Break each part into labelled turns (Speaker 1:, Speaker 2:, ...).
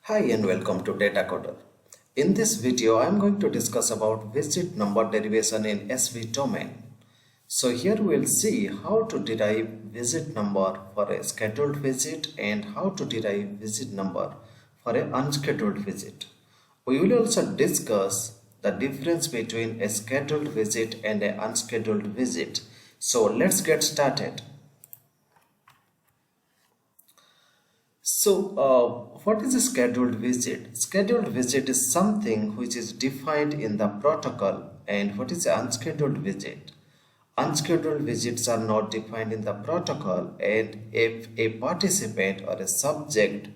Speaker 1: Hi and welcome to Data Coder. In this video, I am going to discuss about visit number derivation in SV domain. So here we will see how to derive visit number for a scheduled visit and how to derive visit number for an unscheduled visit. We will also discuss the difference between a scheduled visit and an unscheduled visit. So let's get started. What is a scheduled visit? Scheduled visit is something which is defined in the protocol. And what is an unscheduled visit? Unscheduled visits are not defined in the protocol, and if a participant or a subject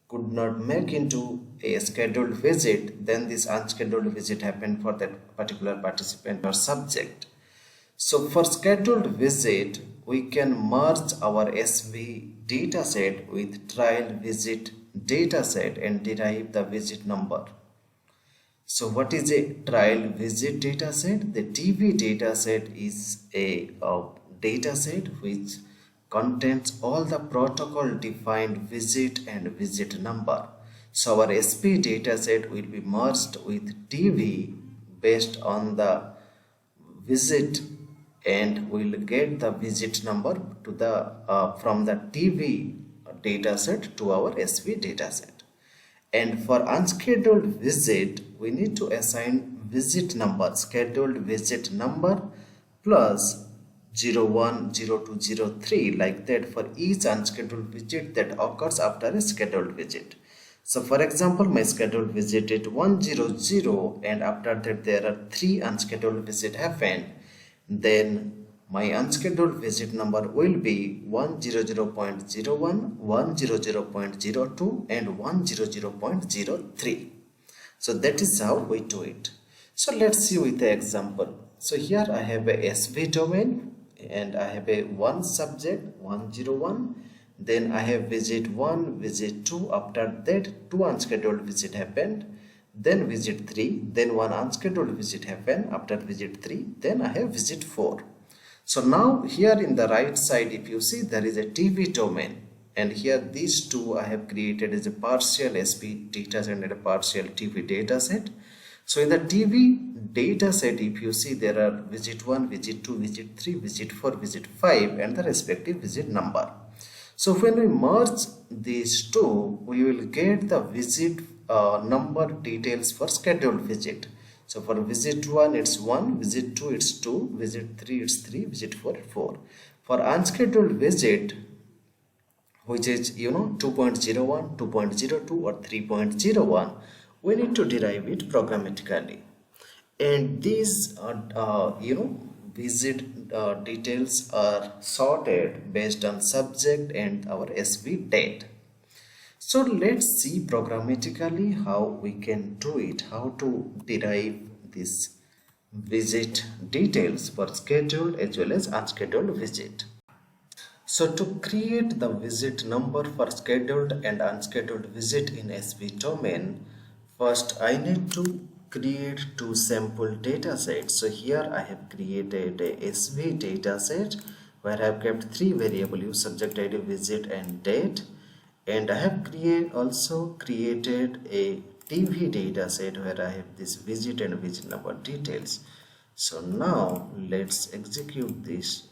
Speaker 1: could not make into a scheduled visit, then this unscheduled visit happened for that particular participant or subject. So for scheduled visit, we can merge our SV dataset with trial visit dataset and derive the visit number. So what is a trial visit dataset? The TV dataset is a dataset which contains all the protocol defined visit and visit number. So our SP dataset will be merged with TV based on the visit, and we will get the visit number to the from the TV dataset to our SV dataset. And for unscheduled visit, we need to assign visit number, scheduled visit number plus 01, 02, 03, like that for each unscheduled visit that occurs after a scheduled visit. So for example, my scheduled visit is 100, and after that there are 3 unscheduled visits happened. Then my unscheduled visit number will be 100.01, 100.02 and 100.03. So that is how we do it. So let's see with the example. So here I have a SV domain and I have a one subject 101. Then I have visit 1, visit 2. After that 2 unscheduled visit happened. Then visit 3, then 1 unscheduled visit happened. After visit 3, then I have visit 4. So now here in the right side, if you see, there is a TV domain, and here these two I have created as a partial SP dataset and a partial TV dataset. So in the TV dataset, if you see, there are visit 1, visit 2, visit 3, visit 4, visit 5 and the respective visit number. So when we merge these two, we will get the visit number details for scheduled visit. So for visit 1 it's 1, visit 2 it's 2, visit 3 it's 3, visit 4 it's 4. For unscheduled visit, which is 2.01, 2.02 or 3.01, we need to derive it programmatically. And these visit details are sorted based on subject and our SV date. So let's see programmatically how we can do it, how to derive this visit details for scheduled as well as unscheduled visit. So to create the visit number for scheduled and unscheduled visit in SV domain, first I need to create 2 sample data sets. So here I have created a SV dataset where I have kept 3 variables, subject ID, visit and date. And I have also created a TV dataset where I have this visit and visit number details. So now let's execute this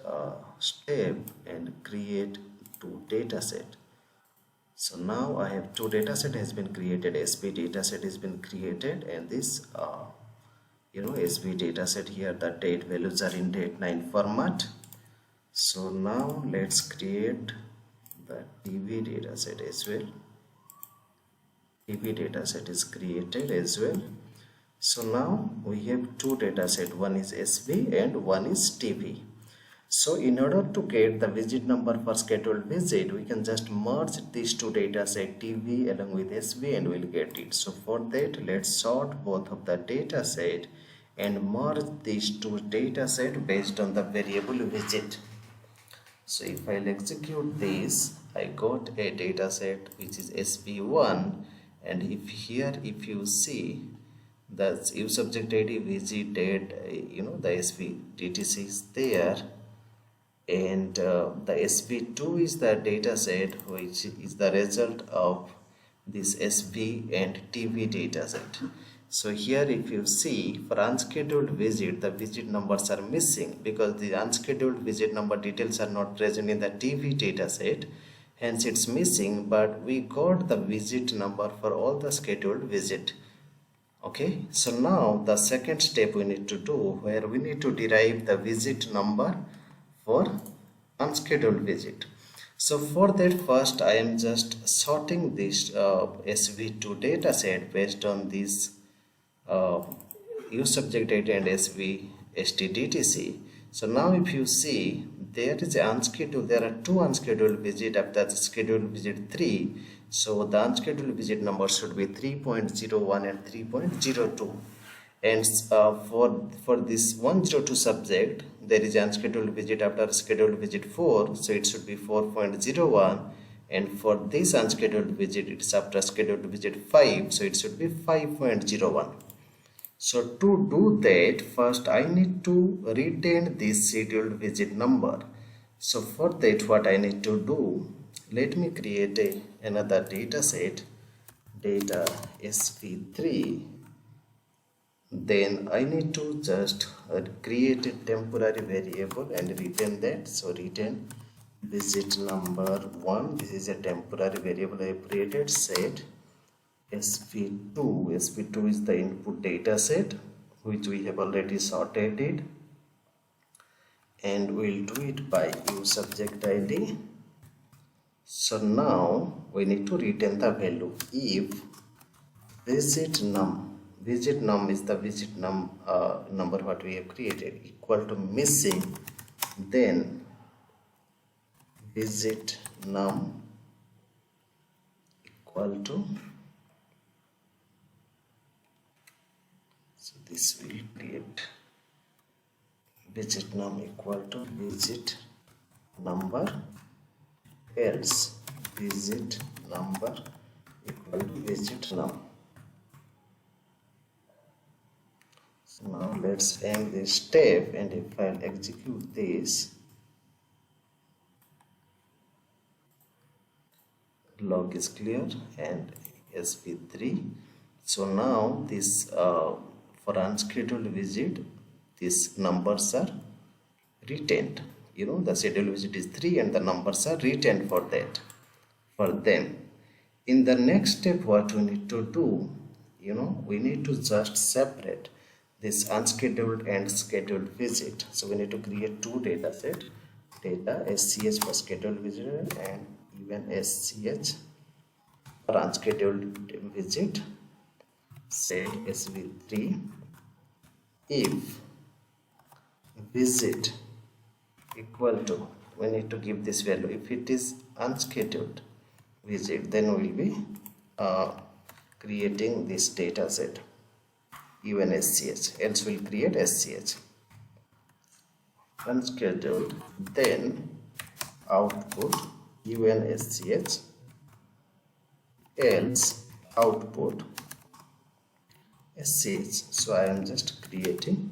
Speaker 1: step and create 2 dataset. So now I have 2 dataset has been created, SP dataset has been created, and this SV dataset here, the date values are in date9 format. So now let's create the TV dataset as well. TV dataset is created as well. So now we have 2 dataset, one is SV and one is TV. So in order to get the visit number for scheduled visit, we can just merge these 2 dataset, TV along with SV, and we'll get it. So for that, let's sort both of the dataset and merge these 2 dataset based on the variable visit. So if I'll execute this, I got a dataset which is SP1, and if you see, that's use subject ID, visit date, the SV DTC is there, and the SP2 is the dataset which is the result of this SV and TV dataset. So here if you see, for unscheduled visit, the visit numbers are missing because the unscheduled visit number details are not present in the TV dataset, hence it's missing, but we got the visit number for all the scheduled visit. Okay, so now the second step we need to do, where we need to derive the visit number for unscheduled visit. So for that, first I am just sorting this SV2 dataset based on this use subject data and SV STDTC. So now if you see, there is unscheduled, there are two unscheduled visit after the scheduled visit 3. So the unscheduled visit number should be 3.01 and 3.02. And for this 102 subject, there is unscheduled visit after scheduled visit 4, so it should be 4.01. And for this unscheduled visit, it's after scheduled visit 5, so it should be 5.01. So to do that, first I need to retain this scheduled visit number. So for that, what I need to do, let me create another data set, data SV3. Then I need to just create a temporary variable and retain that. So retain visit number 1. This is a temporary variable I have created. Set SV2. SV2 is the input data set which we have already sorted it, and we'll do it by use subject ID. So now we need to retain the value if visit num is the visit number what we have created equal to missing, then visit num equal to, so this will create visit num equal to visit number, else visit number equal to visit num. So now let's end this step, and if I execute this, log is clear and SV3. So now this for unscheduled visit, these numbers are retained. You know, the scheduled visit is 3 and the numbers are retained for that, for them. In the next step, what we need to do, you know, we need to just separate this unscheduled and scheduled visit. So we need to create two data set, data SCH for scheduled visit and even SCH for unscheduled visit. Say SV3 if visit equal to, we need to give this value, if it is unscheduled visit, then we will be creating this data set even SCH, else we'll create SCH. Unscheduled, then output even SCH, else output SCH. So I am just creating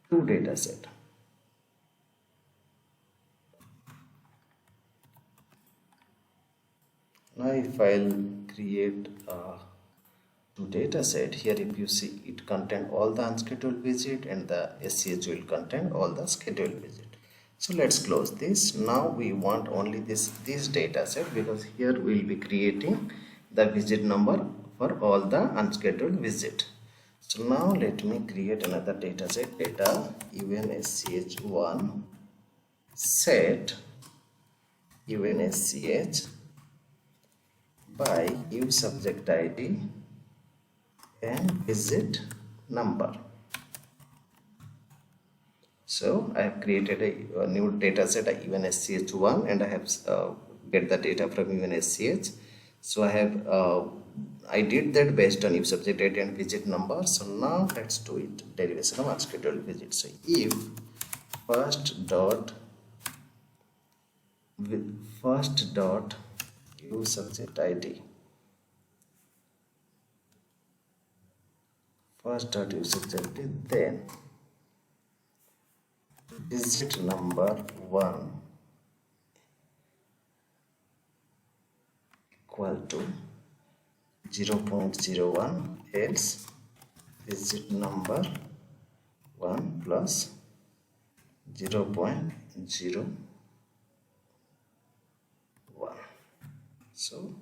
Speaker 1: two data set. Now if I'll create two data set, here if you see, it contain all the unscheduled visit and the SCH will contain all the scheduled visit. So let's close this. Now we want only this data set, because here we'll be creating the visit number for all the unscheduled visit. So now let me create another data set, data even SCH1 set even SCH by use subject ID and visit number. So I have created a new data set even SCH1, and I have get the data from even SCH. So I did that based on use subject ID and visit number. So now let's do it, derivation of unscheduled visit. So if first dot use subject ID, then visit number 1 equal to 0.01 else visit number 1 plus 0.01. So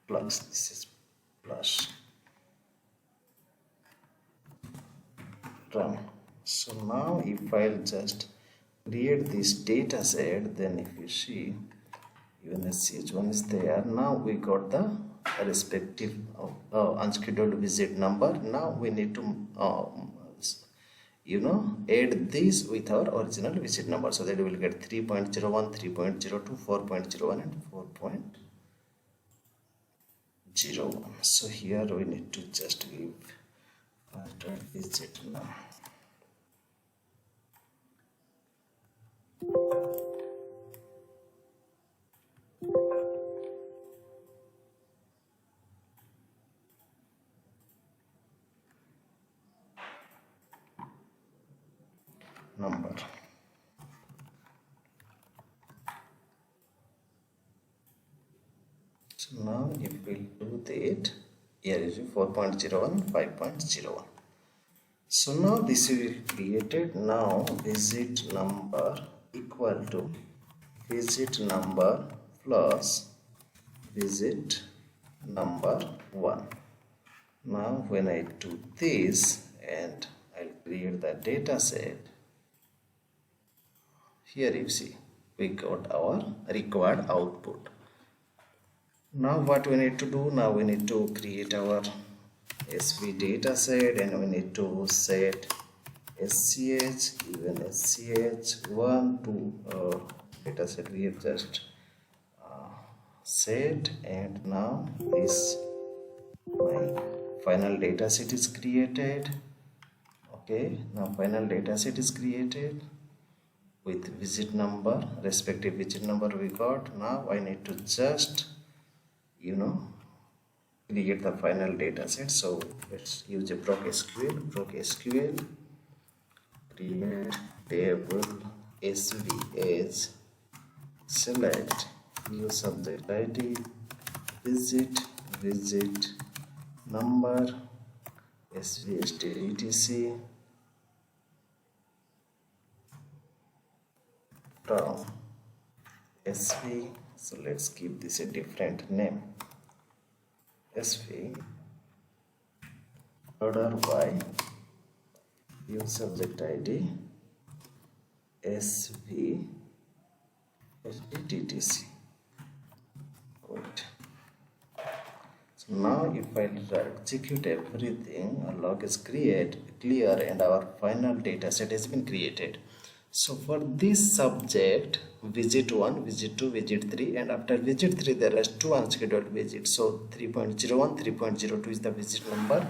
Speaker 1: plus, this is plus, run. So now if I'll just create this data set, then if you see even SCH1 is there. Now we got the respective unscheduled visit number. Now we need to add this with our original visit number, so that we will get 3.01, 3.02, 4.01 and 4.01. So here we need to just give visit now. Number. So now if we do that, here is 4.01, 5.01. So now this will created. Now visit number equal to visit number plus visit number 1. Now when I do this and I'll create the data set, here you see we got our required output. Now what we need to do? Now we need to create our SV data set, and we need to set SCH, even SCH1 to data set we have just set, and now this my final data set is created. Okay, now final data set is created with visit number, respective visit number we got. Now I need to just create the final data set. So let's use a proc.sql, create table SV as select new subject ID visit number SV SDTC from SV. So let's give this a different name, SV order by new subject ID SV SDTC. Good. So now if I execute everything, a log is clear, and our final data set has been created. So for this subject, visit 1, visit 2, visit 3, and after visit 3 there are 2 unscheduled visits. So 3.01, 3.02 is the visit number.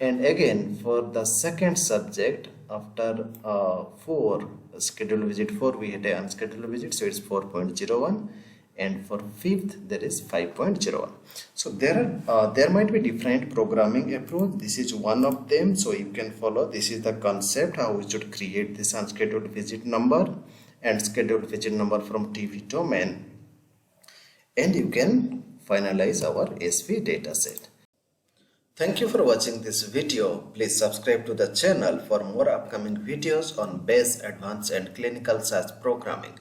Speaker 1: And again for the second subject, after 4 scheduled visit 4 we had an unscheduled visit, so it's 4.01, and for 5th there is 5.01. So there might be different programming approach. This is one of them, so you can follow. This is the concept how we should create this unscheduled visit number and scheduled visit number from TV domain, and you can finalize our SV dataset. Thank you for watching this video. Please subscribe to the channel for more upcoming videos on base, advanced and clinical SAS programming.